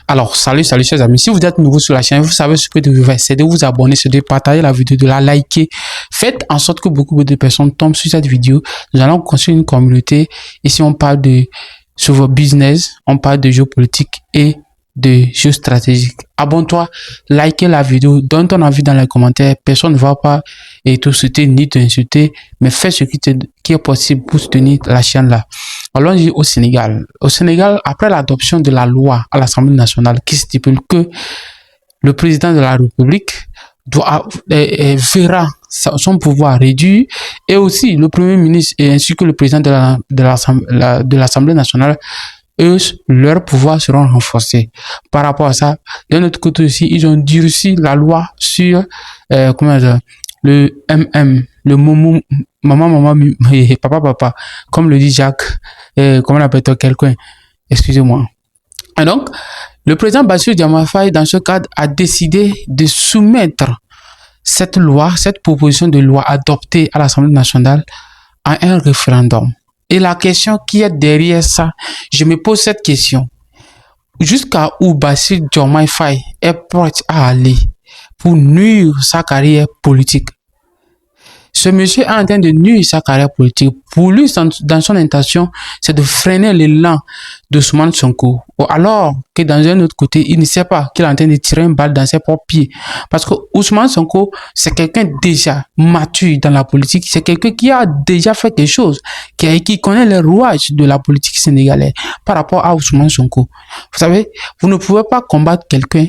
Alors, salut chers amis. Si vous êtes nouveau sur la chaîne, vous savez ce que vous devez faire, c'est de vous abonner, c'est de partager la vidéo, de la liker. Faites en sorte que beaucoup de personnes tombent sur cette vidéo. Nous allons construire une communauté. Ici, on parle sur vos business, on parle de géopolitique et de géostratégique. Abonne-toi, likez la vidéo, donne ton avis dans les commentaires. Personne ne va pas te souhaiter ni t'insulter, mais fais ce qui est possible pour soutenir la chaîne là. Allons-y au Sénégal. Au Sénégal, après l'adoption de la loi à l'Assemblée nationale qui stipule que le président de la République verra son pouvoir réduit, et aussi le Premier ministre et ainsi que le président de l'Assemblée nationale, eux, leurs pouvoirs seront renforcés. Par rapport à ça, d'un autre côté aussi, ils ont durci la loi sur le MM, le maman, papa, comme le dit Jacques, comment on appelle quelqu'un, excusez-moi. Et donc, le président Bassirou Diomaye Faye, dans ce cadre, a décidé de soumettre cette proposition de loi adoptée à l'Assemblée nationale à un référendum. Et la question qui est derrière ça, je me pose cette question. Jusqu'à où Bassirou Diomaye Faye est prêt à aller pour nuire sa carrière politique? Ce monsieur est en train de nuire sa carrière politique. Pour lui, dans son intention, c'est de freiner l'élan d'Ousmane Sonko. Alors que dans un autre côté, il ne sait pas qu'il est en train de tirer une balle dans ses propres pieds. Parce que Ousmane Sonko, c'est quelqu'un déjà mature dans la politique. C'est quelqu'un qui a déjà fait quelque chose, qui connaît les rouages de la politique sénégalaise par rapport à Ousmane Sonko. Vous savez, vous ne pouvez pas combattre quelqu'un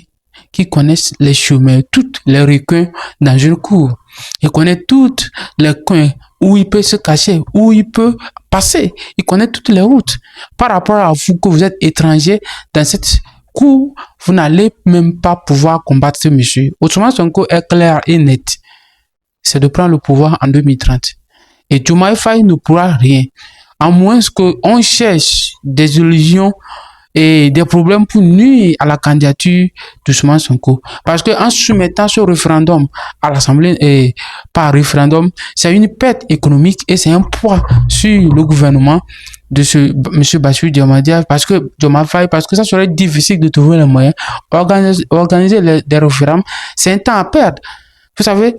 qui connaît les chemins, tous les recoins dans une cour. Il connaît tous les coins où il peut se cacher, où il peut passer. Il connaît toutes les routes. Par rapport à vous, que vous êtes étranger dans cette cour, vous n'allez même pas pouvoir combattre ce monsieur. Ousmane Sonko est clair et net. C'est de prendre le pouvoir en 2030. Et Diomaye Faye ne pourra rien. À moins qu'on cherche des illusions et des problèmes pour nuire à la candidature d'Ousmane Sonko. Parce que en soumettant ce référendum à l'Assemblée par référendum, c'est une perte économique et c'est un poids sur le gouvernement de monsieur Bassirou Diomaye Faye, parce que ça serait difficile de trouver les moyens. Organiser des référendums, c'est un temps à perdre. Vous savez,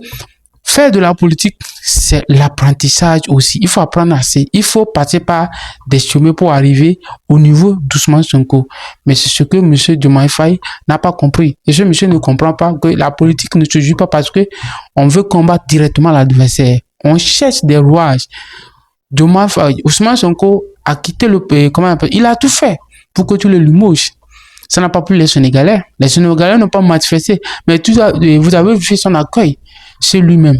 faire de la politique, c'est l'apprentissage aussi. Il faut apprendre assez. Il faut passer par des chemins pour arriver au niveau d'Ousmane Sonko. Mais c'est ce que M. Diomaye Faye n'a pas compris. Et ce monsieur ne comprend pas que la politique ne se joue pas parce que on veut combattre directement l'adversaire. On cherche des rouages. Ousmane Sonko a quitté le pays. Il a tout fait pour que tu le limoges. Ça n'a pas plu les Sénégalais. Les Sénégalais n'ont pas manifesté. Mais vous avez vu son accueil. C'est lui-même.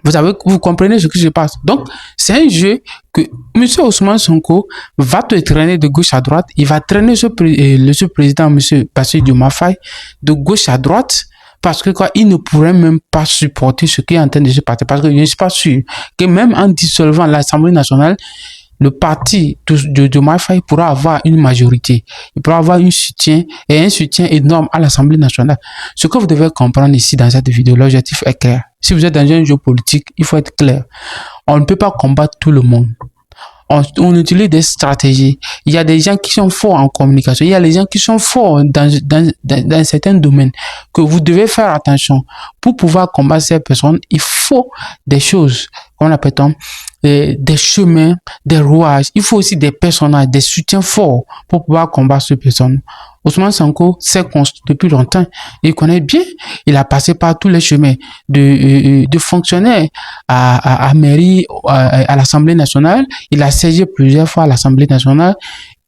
Vous comprenez ce qui se passe. Donc, c'est un jeu que M. Ousmane Sonko va te traîner de gauche à droite. Il va traîner le président, M. Bassirou Diomaye Faye, de gauche à droite. Parce que il ne pourrait même pas supporter ce qui est en train de se passer. Parce que je ne suis pas sûr que même en dissolvant l'Assemblée nationale, le parti de Diomaye Faye pourra avoir une majorité. Il pourra avoir un soutien énorme à l'Assemblée nationale. Ce que vous devez comprendre ici dans cette vidéo, l'objectif est clair. Si vous êtes dans un jeu politique, il faut être clair. On ne peut pas combattre tout le monde. On utilise des stratégies. Il y a des gens qui sont forts en communication. Il y a des gens qui sont forts dans certains domaines que vous devez faire attention. Pour pouvoir combattre ces personnes, il faut des choses, comment appelle-t-on, des chemins, des rouages. Il faut aussi des personnages, des soutiens forts pour pouvoir combattre ces personnes. Ousmane Sonko s'est construit depuis longtemps. Il connaît bien. Il a passé par tous les chemins de fonctionnaire à mairie, à l'Assemblée nationale. Il a siégé plusieurs fois à l'Assemblée nationale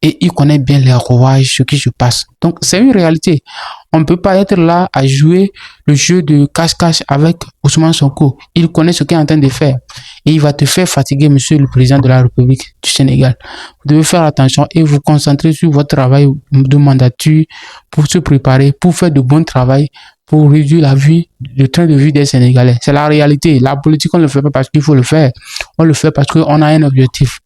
et il connaît bien les rouages, ce qui se passe. Donc, c'est une réalité. On ne peut pas être là à jouer le jeu de cache-cache avec Ousmane Sonko. Il connaît ce qu'il est en train de faire. Et il va te faire fatiguer, monsieur le président de la République du Sénégal. Vous devez faire attention et vous concentrer sur votre travail de mandature pour se préparer, pour faire de bon travail, pour réduire le train de vie des Sénégalais. C'est la réalité. La politique, on ne le fait pas parce qu'il faut le faire. On le fait parce qu'on a un objectif.